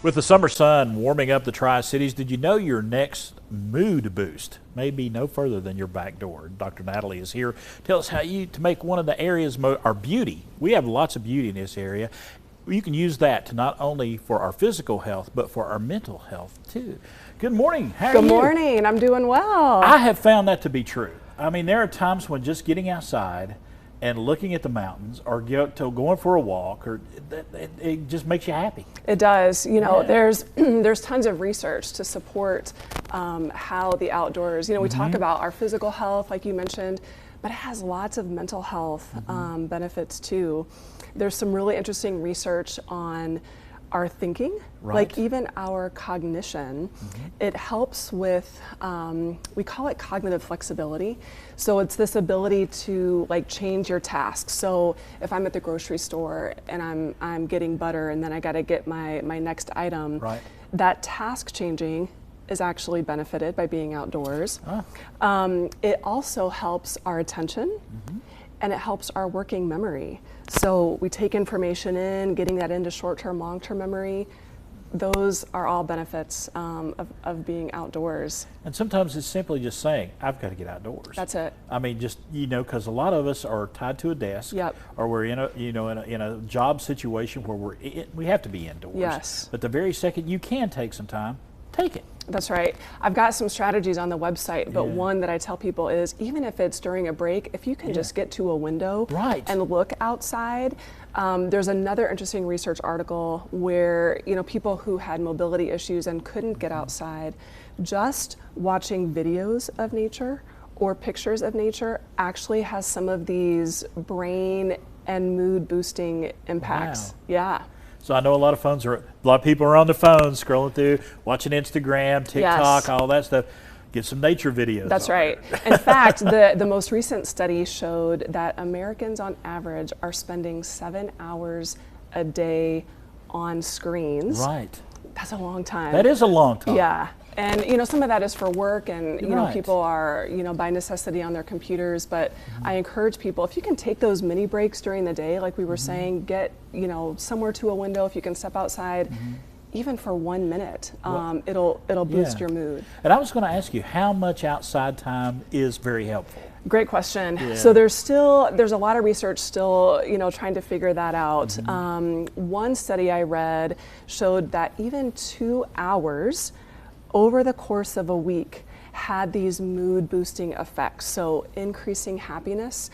With the summer sun warming up the Tri-Cities, did you know your next mood boost may be no further than your back door? Dr. Natalie is here. Tell us how to make one of the areas our beauty. We have lots of beauty in this area. You can use that to not only for our physical health, but for our mental health too. Good morning. How are you? Good morning. I'm doing well. I have found that to be true. I mean, there are times when just getting outside and looking at the mountains or going for a walk, or it just makes you happy. It does. You know, there's tons of research to support how the outdoors, we talk about our physical health, like you mentioned, but it has lots of mental health benefits too. There's some really interesting research on our thinking, like even our cognition. It helps with, we call it cognitive flexibility. So it's this ability to change your tasks. So if I'm at the grocery store and I'm getting butter and then I gotta get my next item, that task changing is actually benefited by being outdoors. It also helps our attention and it helps our working memory. So we take information in, getting that into short-term, long-term memory. Those are all benefits of being outdoors. And sometimes it's simply just saying, I've got to get outdoors. That's it. I mean, just, because a lot of us are tied to a desk, or we're in a job situation where we have to be indoors. Yes. But the very second you can take some time, take it. That's right. I've got some strategies on the website, but one that I tell people is, even if it's during a break, if you can just get to a window and look outside. There's another interesting research article where people who had mobility issues and couldn't get outside, just watching videos of nature or pictures of nature actually has some of these brain and mood boosting impacts. Wow. Yeah. So I know a lot of people are on the phone scrolling through, watching Instagram, TikTok, all that stuff. Get some nature videos. That's right. In fact, the most recent study showed that Americans on average are spending 7 hours a day on screens. Right. That's a long time. That is a long time. Yeah. And some of that is for work, and people are by necessity on their computers, but I encourage people, if you can take those mini breaks during the day, like we were saying, get somewhere to a window. If you can step outside even for 1 minute, it'll boost your mood. And I was going to ask you, how much outside time is very helpful? Great question. Yeah. So there's a lot of research still trying to figure that out. One study I read showed that even 2 hours over the course of a week had these mood boosting effects, so increasing happiness.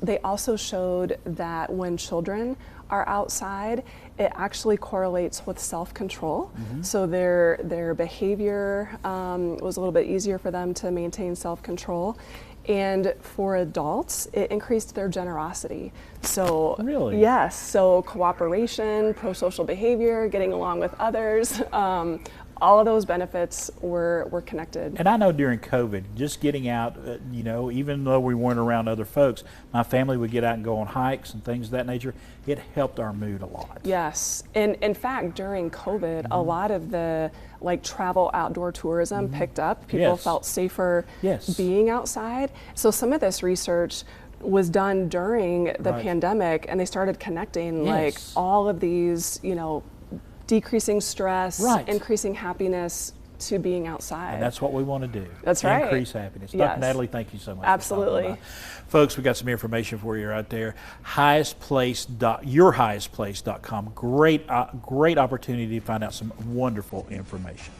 They also showed that when children are outside, it actually correlates with self-control. So their behavior was a little bit easier for them to maintain self-control. And for adults, it increased their generosity. So really? Yes, so cooperation, pro-social behavior, getting along with others, all of those benefits were connected. And I know during COVID, just getting out, even though we weren't around other folks, my family would get out and go on hikes and things of that nature. It helped our mood a lot. Yes, and in fact, during COVID, a lot of the travel outdoor tourism picked up. People felt safer being outside. So some of this research was done during the pandemic, and they started connecting all of these, decreasing stress, increasing happiness to being outside. And that's what we want to do. That's right. Increase happiness. Yes. Dr. Natalie, thank you so much. Absolutely. Folks, we got some information for you out there. Yourhighestplace.com. Great opportunity to find out some wonderful information.